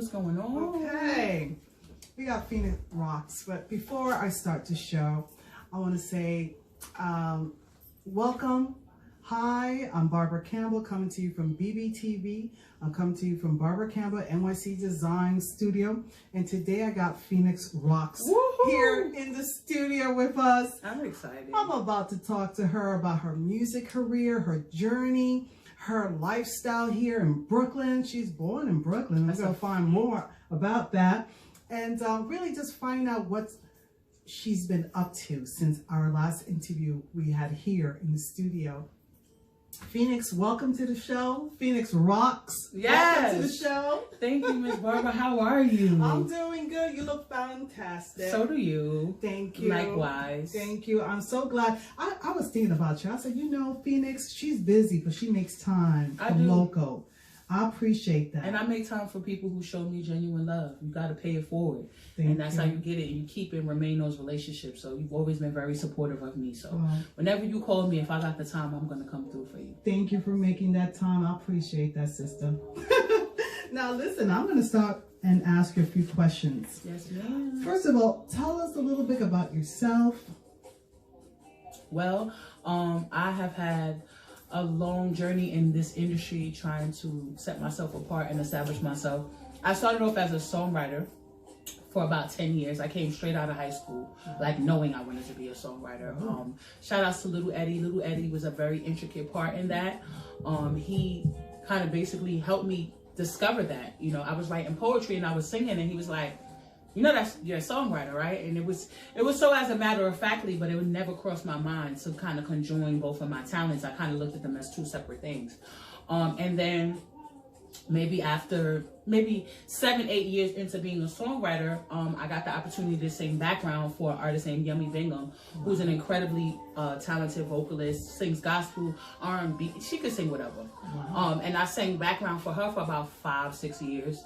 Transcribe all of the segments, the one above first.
What's going on? Okay, we got Phoenixx Rocks, but before I start the show, I want to say welcome. Hi, I'm Barbara Campbell coming to you from BBTV. I'm coming to you from Barbara Campbell NYC Design Studio, and today I got Phoenixx Rocks here in the studio with us. I'm excited. I'm about to talk to her about her music career, her journey, her lifestyle here in Brooklyn. She's born in Brooklyn. We're going to find more about that and really just find out what she's been up to since our last interview we had here in the studio. Phoenixx, welcome to the show. Phoenixx Rocks. Yes. Welcome to the show. Thank you, Miss Barbara. How are you? I'm doing good. You look fantastic. So do you. Thank you. Likewise. Thank you. I'm so glad. I was thinking about you. I said, you know, Phoenixx, she's busy, but she makes time for local. I appreciate that. And I make time for people who show me genuine love. You got to pay it forward. Thank that's you. how you get it. And you keep and remain those relationships. So you've always been very supportive of me. So whenever you call me, if I got the time, I'm going to come through for you. Thank you for making that time. I appreciate that, sister. Now, listen, I'm going to start and ask you a few questions. Yes, ma'am. First of all, tell us a little bit about yourself. Well, I have had a long journey in this industry trying to set myself apart and establish myself. I started off as a songwriter for about 10 years. I came straight out of high school, like knowing I wanted to be a songwriter. Shout outs to Little Eddie. Little Eddie was a very intricate part in that. He kind of basically helped me discover that. You know, I was writing poetry and I was singing, and he was like, you know, you're a songwriter, right? And it was so as a matter of factly, but it would never cross my mind to kind of conjoin both of my talents. I kind of looked at them as two separate things. And then maybe after 7-8 years into being a songwriter, I got the opportunity to sing background for an artist named Yummy Bingham, who's an incredibly talented vocalist, sings gospel, R&B. She could sing whatever. And I sang background for her for about 5-6 years.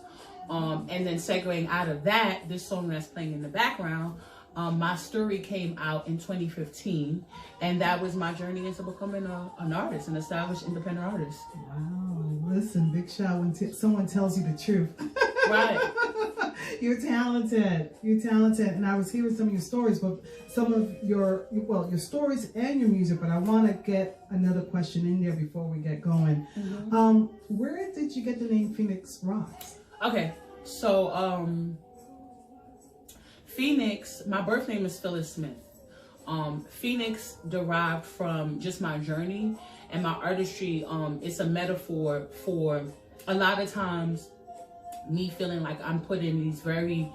And then segueing out of that, this song that's playing in the background, My Story came out in 2015, and that was my journey into becoming an artist, an established independent artist. Wow, listen, big shout when someone tells you the truth. Right. You're talented. You're talented. And I was hearing some of your stories, but some of your stories and your music, but I want to get another question in there before we get going. Where did you get the name Phoenixx Rocks? Okay, so Phoenixx, my birth name is Phyllis Smith. Phoenixx derived from just my journey and my artistry. It's a metaphor for a lot of times me feeling like I'm put in these very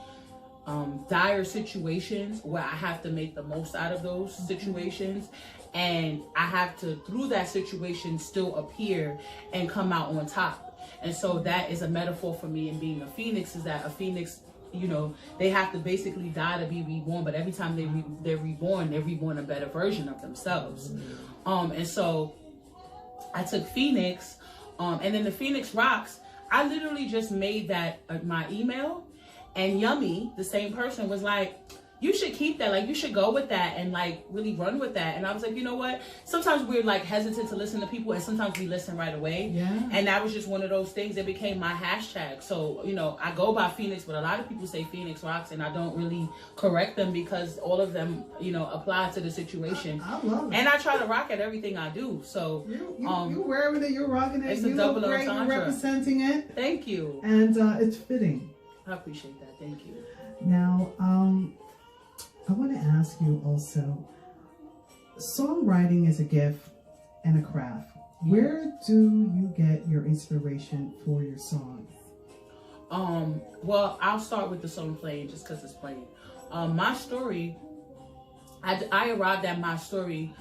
dire situations where I have to make the most out of those situations, and I have to, through that situation, still appear and come out on top. And so that is a metaphor for me in being a phoenix, is that a phoenix, you know, they have to basically die to be reborn, but every time they're reborn a better version of themselves. And so I took Phoenixx, and then the Phoenixx Rocks, I literally just made that my email, and Yummy, the same person, was like, you should keep that, like you should go with that and like really run with that. And I was like, you know what, sometimes we're like hesitant to listen to people, and sometimes we listen right away. And that was just one of those things that became my hashtag. So, you know, I go by Phoenixx, but a lot of people say Phoenixx Rocks, and I don't really correct them because all of them, you know, apply to the situation. I love it. And I try to rock at everything I do. So you're wearing it, you're rocking it, it's you a double look great, you're entendre. representing it. Thank you. And it's fitting. I appreciate that. Thank you. Now, I want to ask you also, songwriting is a gift and a craft. Where do you get your inspiration for your songs? Well, I'll start with the song playing just because it's playing. My story, I arrived at my story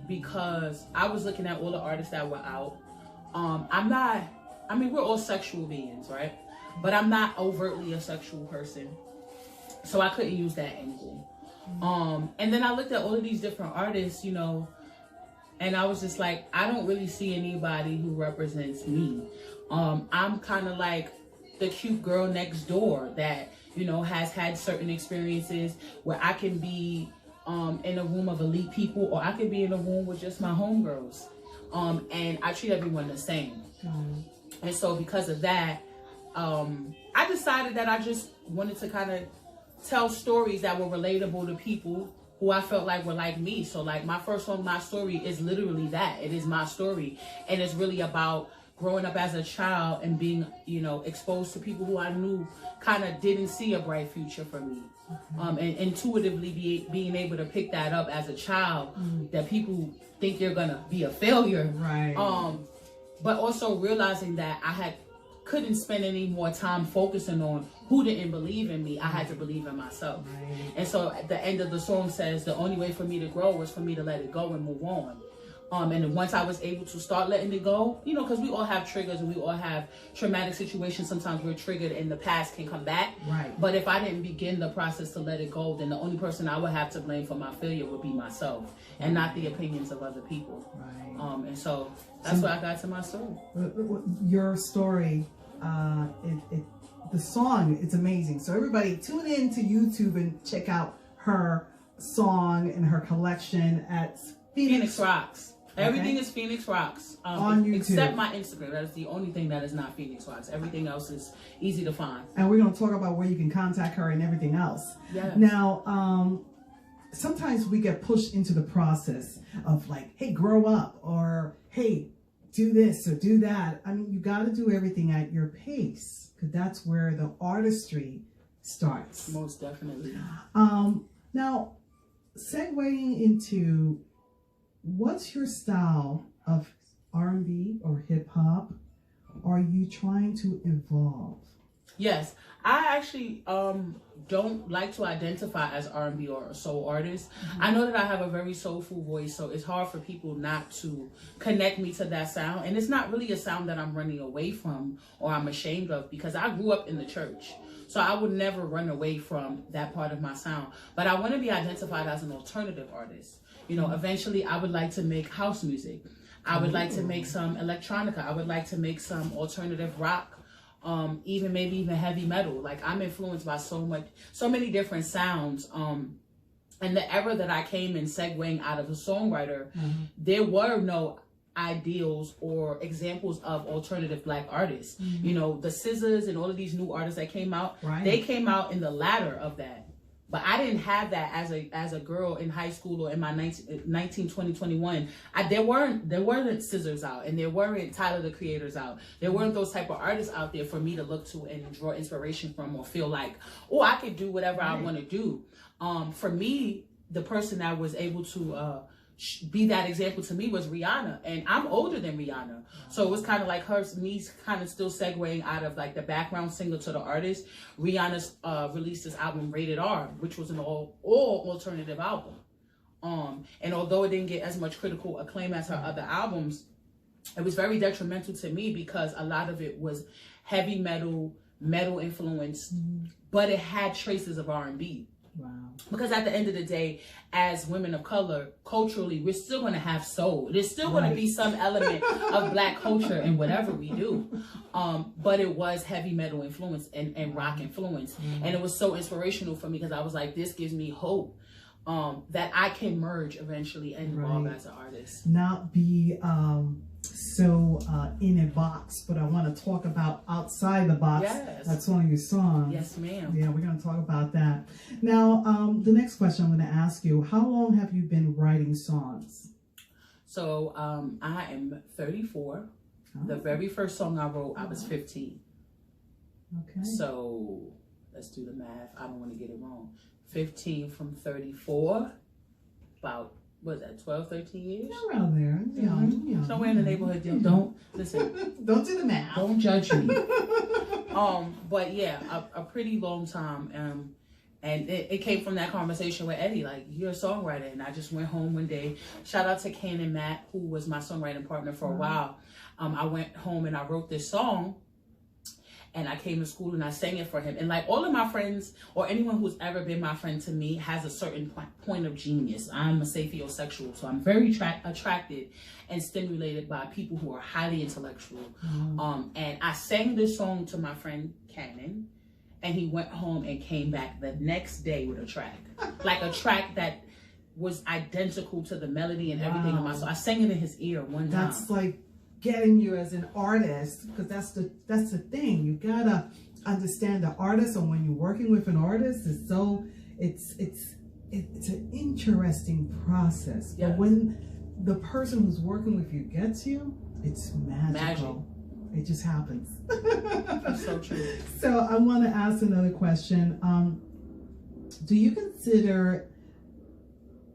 because I was looking at all the artists that were out. We're all sexual beings, right? But I'm not overtly a sexual person. So I couldn't use that angle. And then I looked at all of these different artists, you know, and I was just like, I don't really see anybody who represents me. I'm kind of like the cute girl next door that, you know, has had certain experiences where I can be in a room of elite people, or I could be in a room with just my homegirls. And I treat everyone the same. And so because of that, I decided that I just wanted to kind of tell stories that were relatable to people who I felt like were like me. So like my first song, My Story, is literally that. It is my story. And it's really about growing up as a child and being, you know, exposed to people who I knew kind of didn't see a bright future for me. And intuitively being able to pick that up as a child, that people think you're gonna be a failure. Right. But also realizing that I couldn't spend any more time focusing on who didn't believe in me. I had to believe in myself. Right. And so at the end of the song says, the only way for me to grow was for me to let it go and move on. And then once I was able to start letting it go, you know, because we all have triggers and we all have traumatic situations. Sometimes we're triggered and the past can come back. Right. But if I didn't begin the process to let it go, then the only person I would have to blame for my failure would be myself and not the opinions of other people. Right. And so that's where I got to my story. Your story, the song, it's amazing. So everybody tune in to YouTube and check out her song and her collection at Phoenixx Rocks. Okay. Everything is Phoenixx Rocks. On YouTube. Except my Instagram. That is the only thing that is not Phoenixx Rocks. Everything else is easy to find. And we're going to talk about where you can contact her and everything else. Yes. Now, sometimes we get pushed into the process of like, hey, grow up, or hey, do this or do that. I mean, you got to do everything at your pace, because that's where the artistry starts. Most definitely. Now, segueing into, what's your style of R&B or hip hop? Are you trying to evolve? Yes, I actually don't like to identify as R&B or a soul artist. I know that I have a very soulful voice, so it's hard for people not to connect me to that sound. And it's not really a sound that I'm running away from or I'm ashamed of, because I grew up in the church. So I would never run away from that part of my sound. But I want to be identified as an alternative artist. You know, eventually I would like to make house music. I would like to make some electronica. I would like to make some alternative rock, maybe even heavy metal. Like, I'm influenced by so many different sounds. And the era that I came in, segueing out of a songwriter, there were no ideals or examples of alternative Black artists. You know, the Scissors and all of these new artists that came out, they came out in the latter of that. But I didn't have that as a girl in high school or in my 19, 20, 21. There weren't Scissors out, and there weren't Tyler the Creators out. There weren't those type of artists out there for me to look to and draw inspiration from, or feel like, oh, I could do whatever I want to do. For me, the person that was able to be that example to me was Rihanna, and I'm older than Rihanna, so it was kind of like me kind of still segueing out of like the background singer to the artist. Rihanna's released this album Rated R, which was an all alternative album, and although it didn't get as much critical acclaim as her other albums, it was very detrimental to me because a lot of it was heavy metal influenced, but it had traces of R&B. Wow. Because at the end of the day, as women of color, culturally, we're still going to have soul. There's still going to be some element of Black culture in whatever we do. But it was heavy metal influence and rock influence. And it was so inspirational for me, because I was like, this gives me hope that I can merge eventually and evolve as an artist. Not be so in a box, but I want to talk about outside the box. Yes. That's one of your songs. Yes, ma'am. Yeah, we're going to talk about that. Now, the next question I'm going to ask you, how long have you been writing songs? So I am 34. Oh. The very first song I wrote, I was 15. Okay. So let's do the math. I don't want to get it wrong. 15 from 34, about, what was that, 12, 13 years? Around there. Yeah. Somewhere in the neighborhood. Don't, listen. Don't do the math. Don't judge me. But yeah, a pretty long time. And it came from that conversation with Eddie, like, you're a songwriter. And I just went home one day. Shout out to Ken and Matt, who was my songwriting partner for a while. I went home and I wrote this song. And I came to school and I sang it for him. And like all of my friends, or anyone who's ever been my friend to me, has a certain point of genius. I'm a sapiosexual, so I'm very attracted and stimulated by people who are highly intellectual. And I sang this song to my friend Cannon, and he went home and came back the next day with a track. Like a track that was identical to the melody and everything of my song. I sang it in his ear one time. That's like getting you as an artist, because that's the thing. You gotta understand the artist, and when you're working with an artist, it's an interesting process. Yes. But when the person who's working with you gets you, it's magical. It just happens. That's so true. So I want to ask another question. Do you consider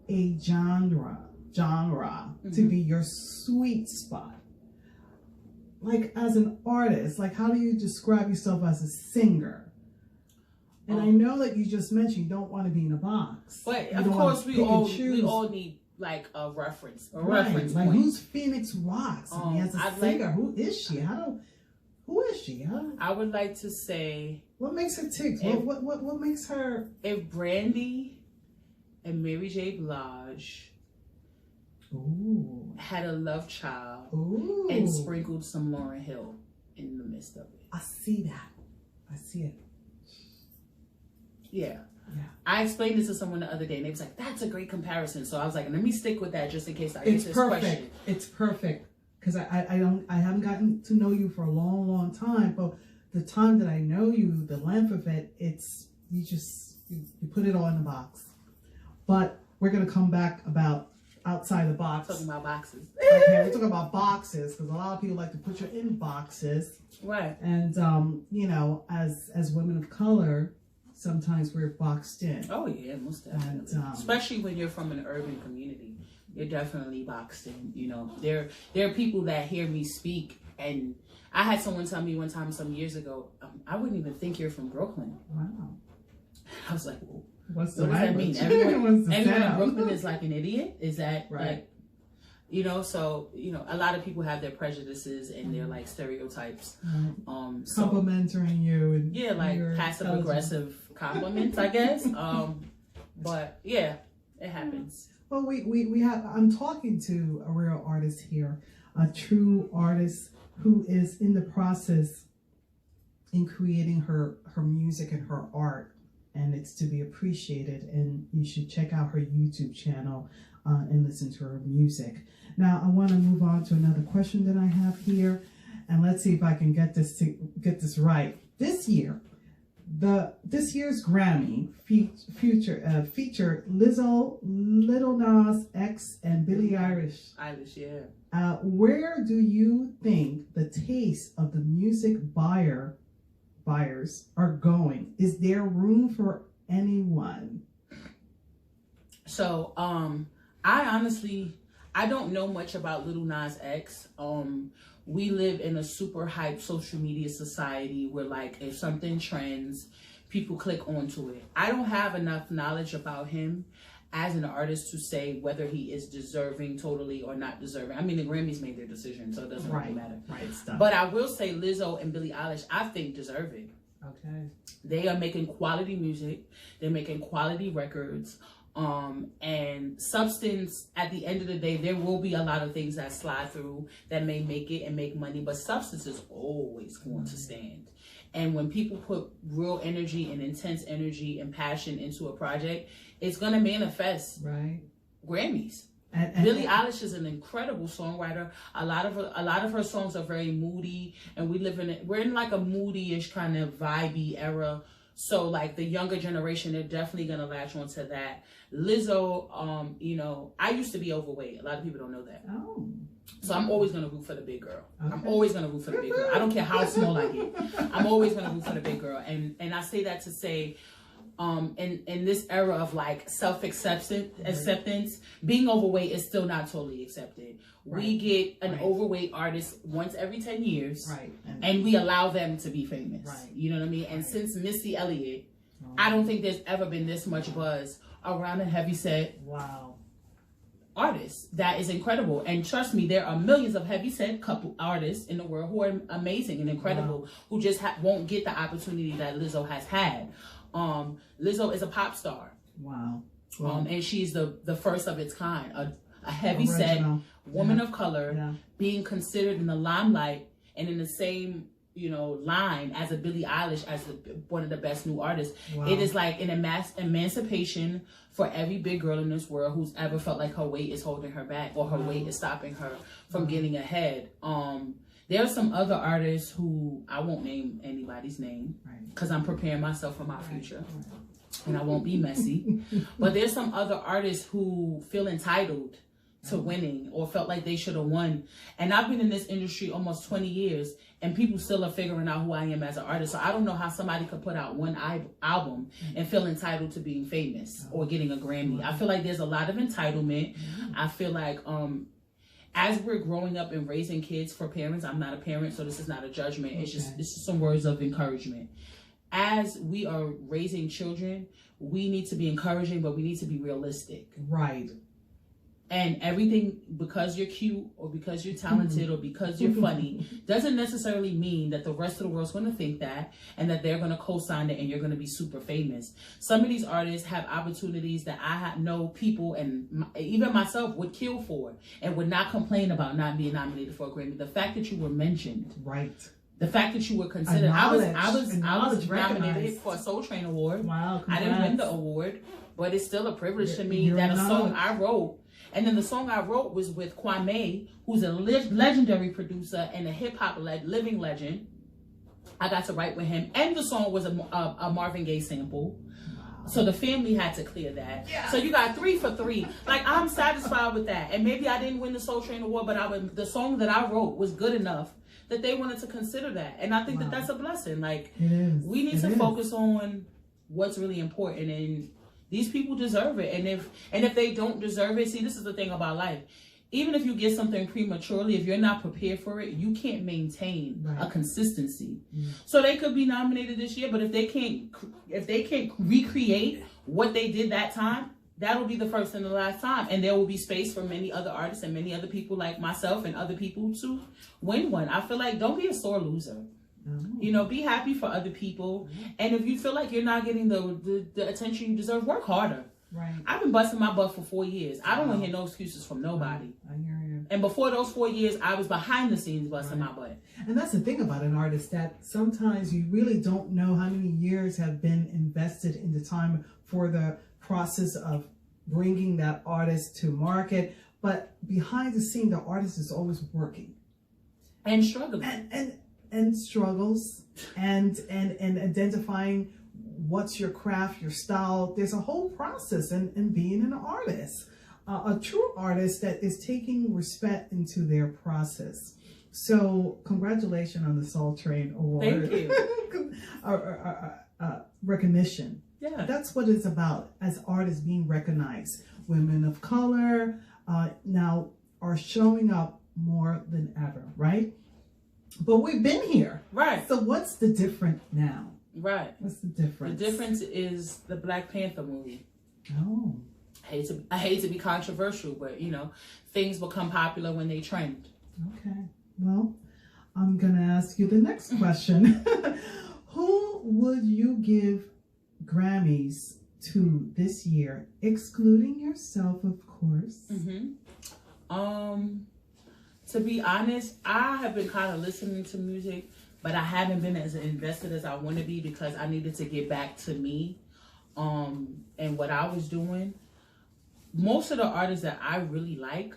a genre to be your sweet spot? Like, as an artist, like, how do you describe yourself as a singer? And I know that you just mentioned you don't want to be in a box. But of course, we all need like a reference, reference like point. Who's Phoenixx Rocks? I mean, as a singer, who is she? Who is she? I would like to say, what makes her tick? What makes her? If Brandy and Mary J. Blige had a love child and sprinkled some Lauryn Hill in the midst of it. I see that. I see it. Yeah. I explained this to someone the other day, and they was like, "That's a great comparison." So I was like, "Let me stick with that just in case I get this question." It's perfect because I haven't gotten to know you for a long time, but the time that I know you, the length of it, you put it all in the box. But we're gonna come back about outside the box. Talking about boxes. Okay, we're talking about boxes because a lot of people like to put you in boxes. Right. And you know, as women of color, sometimes we're boxed in. Oh yeah, most definitely. And, especially when you're from an urban community, you're definitely boxed in. You know, there are people that hear me speak, and I had someone tell me one time some years ago, I wouldn't even think you're from Brooklyn. Wow. I was like, well, what does that mean? Everyone in Brooklyn is like an idiot? Is that right? Like, you know, so, you know, a lot of people have their prejudices and their like stereotypes. Complimenting you and like passive aggressive compliments, I guess. But yeah, it happens. Well, we have. I'm talking to a real artist here, a true artist who is in the process in creating her music and her art, and it's to be appreciated. And you should check out her YouTube channel and listen to her music. Now, I want to move on to another question that I have here, and let's see if I can get this right. This year, this year's Grammy featured Lizzo, Lil Nas X, and Billie Eilish. Yeah. Where do you think the taste of the music buyers are going? Is there room for anyone? So, I don't know much about Lil Nas X. We live in a super hype social media society where, like, if something trends, people click onto it. I don't have enough knowledge about him as an artist to say whether he is deserving totally or not deserving. I mean, the Grammys made their decision, so it doesn't really matter. Right. But I will say Lizzo and Billie Eilish, I think, deserve it. Okay. They are making quality music. They're making quality records. And substance, at the end of the day, there will be a lot of things that slide through that may make it and make money, but substance is always going to stand. And when people put real energy and intense energy and passion into a project, it's going to manifest. Right. Grammys. And Billie Eilish is an incredible songwriter. A lot of her songs are very moody, and we're in like a moody-ish kind of vibey era. So, like, the younger generation, they're definitely going to latch onto that. Lizzo, you know, I used to be overweight. A lot of people don't know that. Oh. So I'm always going to root for the big girl. Okay. I'm always going to root for the big girl. I don't care how small I get. I'm always going to root for the big girl. And I say that to say, in this era of, like, self-acceptance, being overweight is still not totally accepted. Right. We get an overweight artist once every 10 years, right, and we allow them to be famous. Right. You know what I mean? And since Missy Elliott, I don't think there's ever been this much buzz around a heavyset artist. That is incredible. And trust me, there are millions of heavyset couple artists in the world who are amazing and incredible, who just won't get the opportunity that Lizzo has had. Lizzo is a pop star. Wow. And she's the first of its kind, a heavyset woman of color being considered in the limelight and in the same you know, line as a Billie Eilish as one of the best new artists. Wow. It is like an emancipation for every big girl in this world who's ever felt like her weight is holding her back or her weight is stopping her from getting ahead. There are some other artists who I won't name anybody's name because I'm preparing myself for my future and I won't be messy. But there's some other artists who feel entitled to winning or felt like they should have won. And I've been in this industry almost 20 years and people still are figuring out who I am as an artist. So I don't know how somebody could put out one album and feel entitled to being famous or getting a Grammy. I feel like there's a lot of entitlement. I feel like as we're growing up and raising kids for parents, I'm not a parent, so this is not a judgment. It's just some words of encouragement. As we are raising children, we need to be encouraging, but we need to be realistic. Right. And everything, because you're cute or because you're talented or because you're funny, doesn't necessarily mean that the rest of the world's going to think that and that they're going to co-sign it and you're going to be super famous. Some of these artists have opportunities that I know people and even myself would kill for and would not complain about not being nominated for a Grammy. The fact that you were mentioned. Right. The fact that you were considered. I was nominated for a Soul Train Award. Wow. Congrats. I didn't win the award, but it's still a privilege to me that a song I wrote. And then the song I wrote was with Kwame, who's a legendary producer and a hip-hop living legend. I got to write with him. And the song was a Marvin Gaye sample. Wow. So the family had to clear that. Yeah. So you got 3 for 3. Like, I'm satisfied with that. And maybe I didn't win the Soul Train Award, but the song that I wrote was good enough that they wanted to consider that. And I think that that's a blessing. Like, we need to focus on what's really important, and these people deserve it. And if they don't deserve it, see, this is the thing about life. Even if you get something prematurely, if you're not prepared for it, you can't maintain a consistency. So they could be nominated this year, but if they can't recreate what they did that time, that'll be the first and the last time. And there will be space for many other artists and many other people like myself and other people to win one. I feel like don't be a sore loser. You know, be happy for other people. And if you feel like you're not getting the attention you deserve, work harder. Right. I've been busting my butt for 4 years. I don't want to hear no excuses from nobody. I hear you. And before those 4 years, I was behind the scenes busting my butt. And that's the thing about an artist, that sometimes you really don't know how many years have been invested in the time for the process of bringing that artist to market. But behind the scene, the artist is always working. And struggling. And struggles and identifying what's your craft, your style. There's a whole process in being an artist, a true artist that is taking respect into their process. So congratulations on the Soul Train Award. Thank you. Recognition. Yeah. That's what it's about, as artists being recognized. Women of color now are showing up more than ever, right? But we've been here. Right. So what's the difference now? Right. What's the difference? The difference is the Black Panther movie. Oh. I hate to be controversial, but you know, things become popular when they trend. Okay. Well, I'm going to ask you the next question. Who would you give Grammys to this year, excluding yourself, of course? To be honest, I have been kind of listening to music, but I haven't been as invested as I want to be because I needed to get back to me and what I was doing. Most of the artists that I really like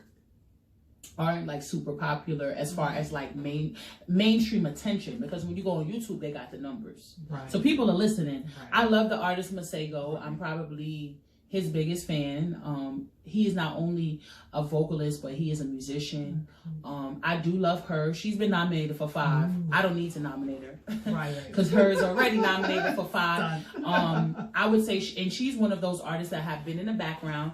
aren't like super popular as far as like mainstream attention, because when you go on YouTube, they got the numbers. Right. So people are listening. Right. I love the artist Masego. I'm probably his biggest fan. He is not only a vocalist, but he is a musician. I do love her. She's been nominated for 5. I don't need to nominate her. Right. Because hers already nominated for 5. I would say, and she's one of those artists that have been in the background.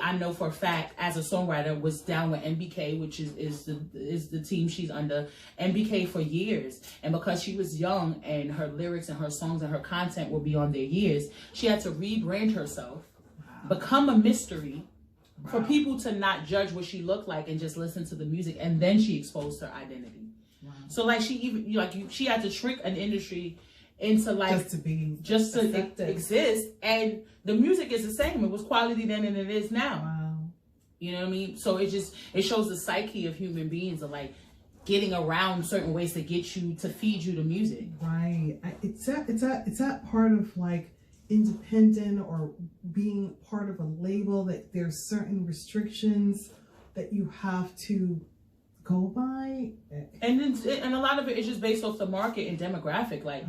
I know for a fact, as a songwriter, was down with MBK, which is the team she's under, MBK for years. And because she was young and her lyrics and her songs and her content were beyond their years, she had to rebrand herself, become a mystery, for people to not judge what she looked like and just listen to the music, and then she exposed her identity. So like she had to shrink an industry into like just to exist, and the music is the same. It was quality then and it is now. You know what I mean? So it shows the psyche of human beings, of like, getting around certain ways to get you to feed you the music. Right. It's that part of like independent or being part of a label that there's certain restrictions that you have to go by. And a lot of it is just based off the market and demographic. Like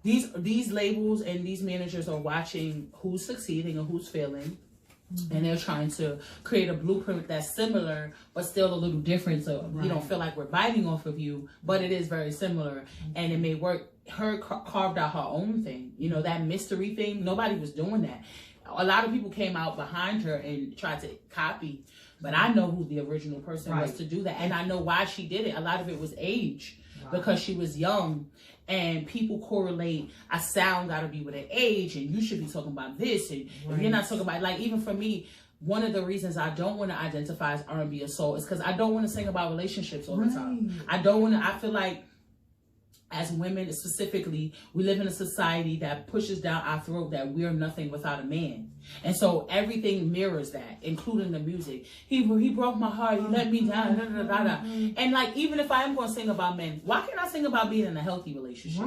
these labels and these managers are watching who's succeeding and who's failing. And they're trying to create a blueprint that's similar, but still a little different. So you don't feel like we're biting off of you, but it is very similar. And it may work. Her carved out her own thing. You know, that mystery thing, nobody was doing that. A lot of people came out behind her and tried to copy. But I know who the original person was to do that. And I know why she did it. A lot of it was age. Because she was young. And people correlate, a sound got to be with an age, and you should be talking about this, and if you're not talking about, like, even for me, one of the reasons I don't want to identify as R&B or soul is because I don't want to sing about relationships all the time. I don't want to. I feel like as women specifically, we live in a society that pushes down our throat that we're nothing without a man. And so everything mirrors that, including the music. He broke my heart, he let me down, da, da, da, da. And like, even if I am going to sing about men, why can't I sing about being in a healthy relationship?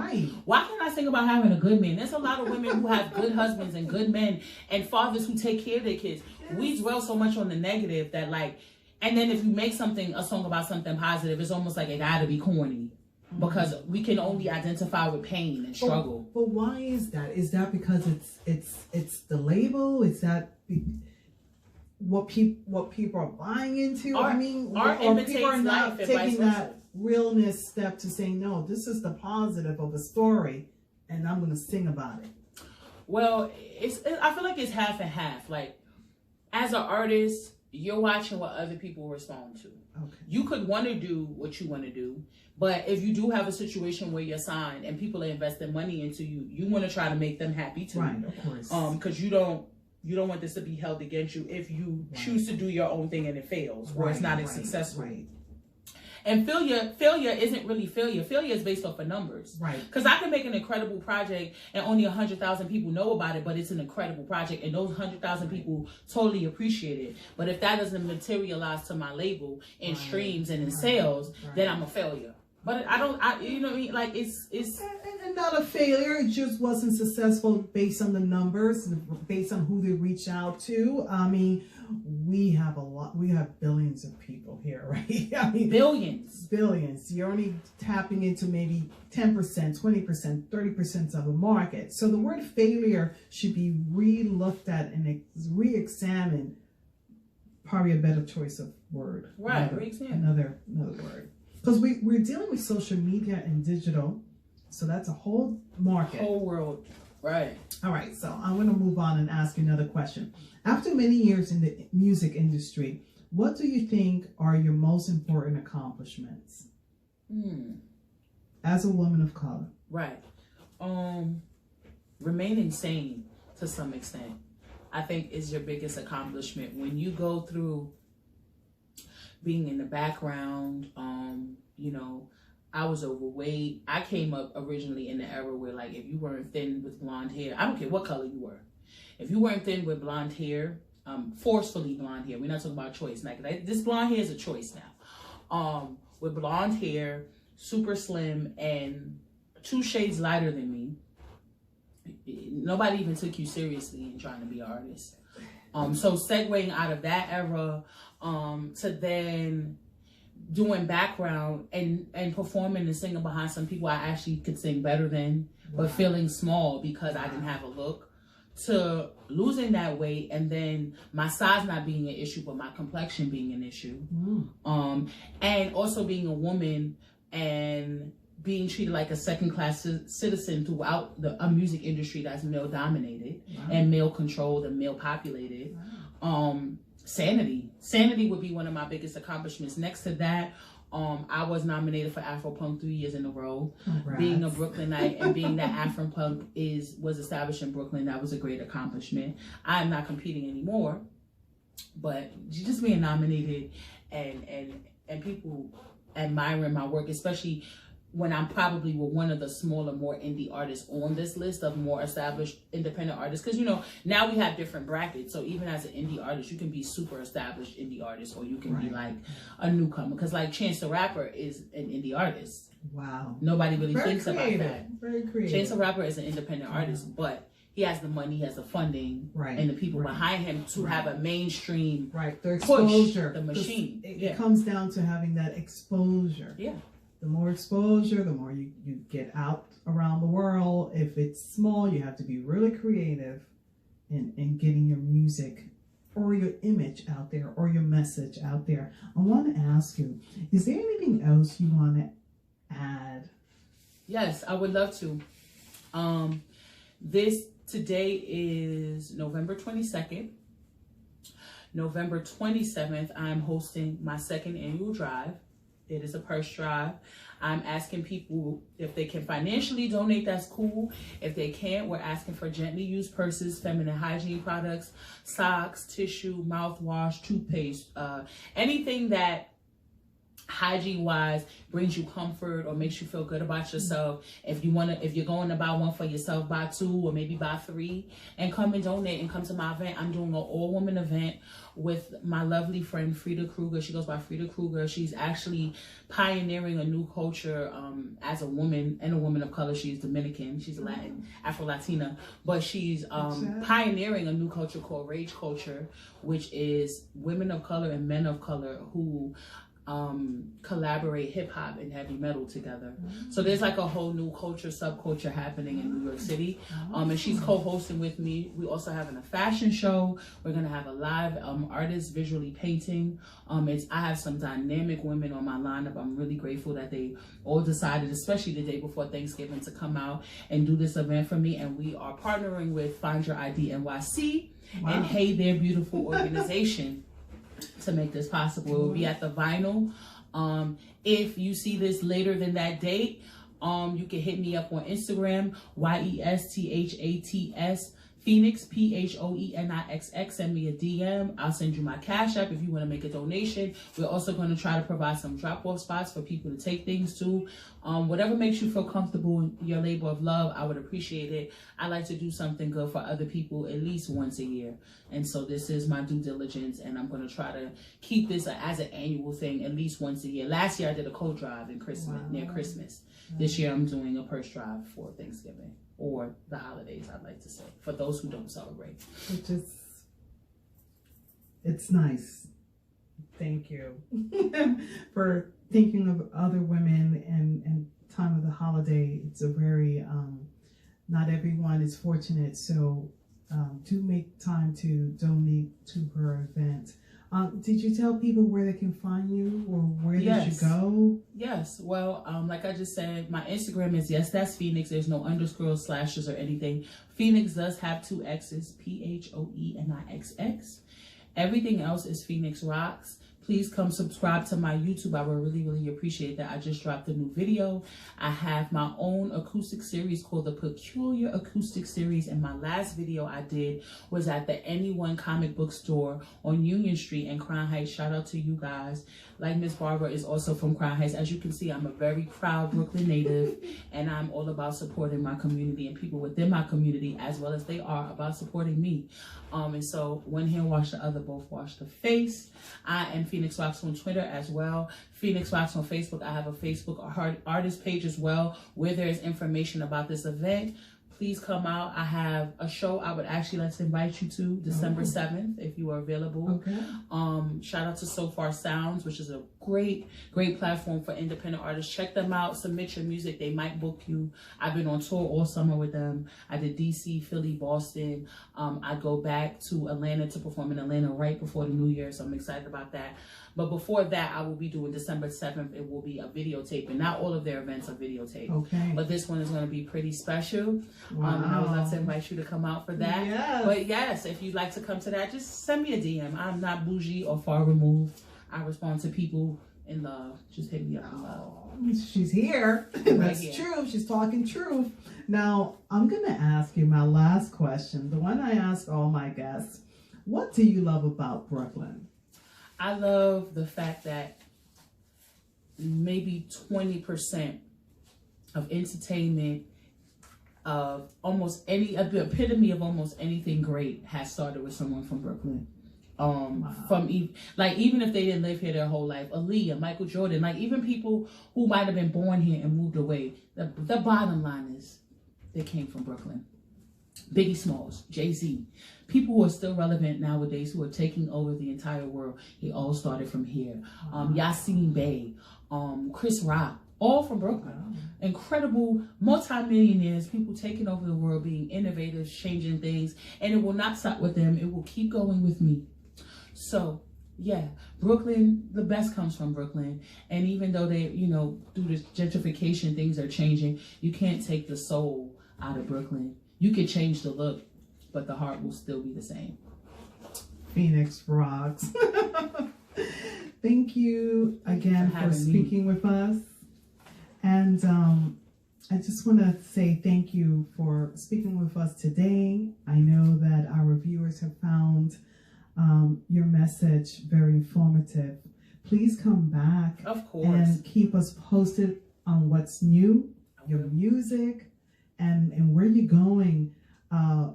Why can't I sing about having a good man? There's a lot of women who have good husbands and good men and fathers who take care of their kids. We dwell so much on the negative that like, and then if you make a song about something positive, it's almost like it gotta be corny. Because we can only identify with pain and struggle. But why is that? Is that because it's the label? Is that what people are buying into? Art, I mean, art or people are not taking that realness step to say, no, this is the positive of the story, and I'm going to sing about it. Well, I feel like it's half and half. Like, as an artist, you're watching what other people respond to. Okay. You could want to do what you want to do, but if you do have a situation where you're signed and people are investing money into you, you want to try to make them happy too. Right, of course. Because you don't want this to be held against you if you choose to do your own thing and it fails or it's not as successful. And failure isn't really failure. Failure is based off of numbers. Right. Because I can make an incredible project and only 100,000 people know about it, but it's an incredible project and those 100,000 people totally appreciate it. But if that doesn't materialize to my label in streams and in sales, then I'm a failure. But you know what I mean? Like it's and not a failure. It just wasn't successful based on the numbers, based on who they reach out to. I mean, we have billions of people here, right? I mean, billions. You're only tapping into maybe 10%, 20%, 30% of the market. So the word failure should be re-looked at and re-examined. Probably a better choice of word. Right, another word. Because we're dealing with social media and digital, so that's a whole market. Whole world, right. All right, so I'm going to move on and ask you another question. After many years in the music industry, what do you think are your most important accomplishments? As a woman of color. Right. Remaining sane to some extent, I think is your biggest accomplishment. When you go through being in the background, you know, I was overweight. I came up originally in the era where, like, if you weren't thin with blonde hair, I don't care what color you were. If you weren't thin with blonde hair, forcefully blonde hair, we're not talking about choice. Like, this blonde hair is a choice now. With blonde hair, super slim, and 2 shades lighter than me, nobody even took you seriously in trying to be an artist. So segueing out of that era, to then doing background and performing and singing behind some people I actually could sing better than, but feeling small because I didn't have a look, to losing that weight and then my size not being an issue, but my complexion being an issue. And also being a woman and being treated like a second-class citizen throughout a music industry that's male-dominated and male-controlled and male-populated. Sanity would be one of my biggest accomplishments. Next to that, I was nominated for Afropunk 3 years in a row. Congrats. Being a Brooklynite and being that Afropunk was established in Brooklyn, that was a great accomplishment. I'm not competing anymore, but just being nominated and people admiring my work, especially when I'm probably with one of the smaller, more indie artists on this list of more established independent artists. Because, you know, now we have different brackets. So even as an indie artist, you can be super established indie artist, or you can be like a newcomer. Because like Chance the Rapper is an indie artist. Wow. Nobody really Very thinks creative. about that. Very creative. Chance the Rapper is an independent artist, but he has the money, he has the funding, and the people behind him to have a mainstream the exposure, push the machine. It comes down to having that exposure. Yeah. The more exposure, the more you get out around the world. If it's small, you have to be really creative in getting your music or your image out there or your message out there. I want to ask you, is there anything else you want to add? Yes, I would love to. Today is November 22nd. November 27th, I'm hosting my second annual drive. It is a purse drive. I'm asking people if they can financially donate, that's cool. If they can't, we're asking for gently used purses, feminine hygiene products, socks, tissue, mouthwash, toothpaste, anything that hygiene wise brings you comfort or makes you feel good about yourself. If you're going to buy one for yourself, buy two or maybe buy three and come and donate and come to my event. I'm doing an all-woman event with my lovely friend Frida Kruger. She goes by Frida Kruger. She's actually pioneering a new culture as a woman and a woman of color. She's Dominican, she's Latin, Afro-Latina, but she's pioneering a new culture called rage culture, which is women of color and men of color who collaborate hip hop and heavy metal together. So there's like a whole new culture, subculture happening in New York City. And she's co-hosting with me. We also having a fashion show. We're gonna have a live artist visually painting. I have some dynamic women on my lineup. I'm really grateful that they all decided, especially the day before Thanksgiving, to come out and do this event for me. And we are partnering with Find Your ID NYC and Hey There Beautiful organization to make this possible. It will be at the Vinyl. If you see this later than that date, you can hit me up on Instagram, YESTHATS Phoenixx, PHOENIXX. Send me a DM. I'll send you my Cash App if you want to make a donation. We're also going to try to provide some drop-off spots for people to take things to. Whatever makes you feel comfortable in your labor of love, I would appreciate it. I like to do something good for other people at least once a year. And so this is my due diligence, and I'm going to try to keep this as an annual thing at least once a year. Last year I did a coat drive in Christmas, near Christmas. This year I'm doing a purse drive for Thanksgiving. Or the holidays, I'd like to say, for those who don't celebrate. It's nice. Thank you for thinking of other women and time of the holiday. It's a very, not everyone is fortunate, so do make time to donate to her event. Did you tell people where they can find you or where they should go? Yes. Well, like I just said, my Instagram is that's Phoenixx. There's no underscores, slashes, or anything. Phoenixx does have 2 X's, PHOENIXX. Everything else is Phoenixx Rocks. Please come subscribe to my YouTube. I would really, really appreciate that. I just dropped a new video. I have my own acoustic series called the Peculiar Acoustic Series. And my last video I did was at the Anyone comic book store on Union Street in Crown Heights. Shout out to you guys. Like Miss Barbara is also from Crown Heights. As you can see, I'm a very proud Brooklyn native, and I'm all about supporting my community and people within my community, as well as they are about supporting me. And so one hand wash the other, both wash the face. I am Phoenixx Rocks on Twitter as well. Phoenixx Rocks on Facebook. I have a Facebook artist page as well, where there is information about this event. Please come out. I have a show I would actually like to invite you to December 7th, if you are available. Shout out to So Far Sounds, which is a great platform for independent artists. Check them out. Submit your music. They might book you. I've been on tour all summer with them. I did DC, Philly, Boston. I go back to Atlanta to perform in Atlanta right before the New Year, so I'm excited about that. But before that, I will be doing December 7th. It will be a videotape, and not all of their events are videotaped. But this one is going to be pretty special. And I would love to invite you to come out for that. But yes, if you'd like to come to that, just send me a DM. I'm not bougie or far removed. I respond to people in love. Just hit me up in love. She's here. That's true. She's talking truth. Now, I'm going to ask you my last question, the one I ask all my guests. What do you love about Brooklyn? I love the fact that maybe 20% of entertainment, of the epitome of almost anything great has started with someone from Brooklyn. Wow. Even if they didn't live here their whole life, Aaliyah, Michael Jordan, like even people who might have been born here and moved away, the bottom line is they came from Brooklyn. Biggie Smalls, Jay-Z, people who are still relevant nowadays, who are taking over the entire world, they all started from here. Yassine Bey, Chris Rock, all from Brooklyn. Wow. Incredible multimillionaires, people taking over the world, being innovators, changing things, and it will not stop with them. It will keep going with me. So, yeah, Brooklyn, the best comes from Brooklyn. And even though they, through this gentrification, things are changing, you can't take the soul out of Brooklyn. You can change the look, but the heart will still be the same. Phoenixx Rocks. Thank you again for speaking with us. And I just want to say thank you for speaking with us today. I know that our viewers have found your message very informative. Please come back, of course, and keep us posted on what's new, your music, and where you're going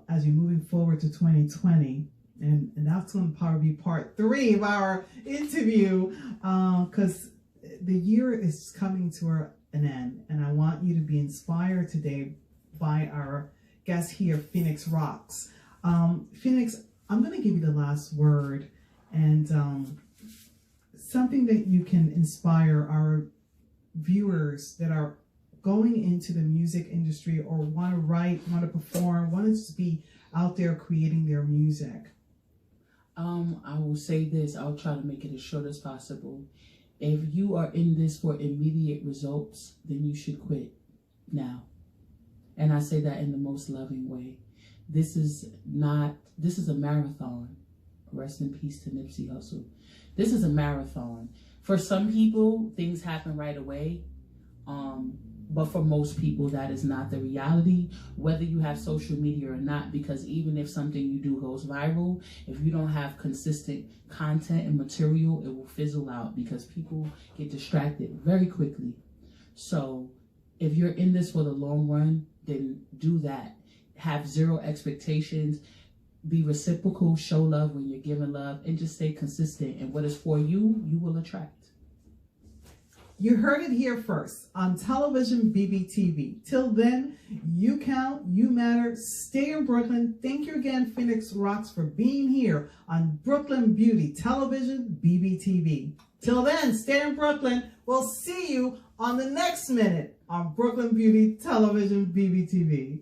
as you're moving forward to 2020. And that's going to probably be part 3 of our interview, because the year is coming to an end, and I want you to be inspired today by our guest here, Phoenixx Rocks. Phoenixx, I'm going to give you the last word, and something that you can inspire our viewers that are going into the music industry or want to write, want to perform, want to just be out there creating their music. I will say this, I'll try to make it as short as possible. If you are in this for immediate results, then you should quit now. And I say that in the most loving way. This is a marathon. Rest in peace to Nipsey Hussle. This is a marathon. For some people, things happen right away. But for most people, that is not the reality, whether you have social media or not, because even if something you do goes viral, if you don't have consistent content and material, it will fizzle out because people get distracted very quickly. So if you're in this for the long run, then do that. Have zero expectations. Be reciprocal, show love when you're giving love, and just stay consistent. And what is for you, you will attract. You heard it here first on television BBTV. Till then, you count, you matter, stay in Brooklyn. Thank you again, Phoenixx Rocks, for being here on Brooklyn Beauty Television BBTV. Till then, stay in Brooklyn. We'll see you on the next minute on Brooklyn Beauty Television BBTV.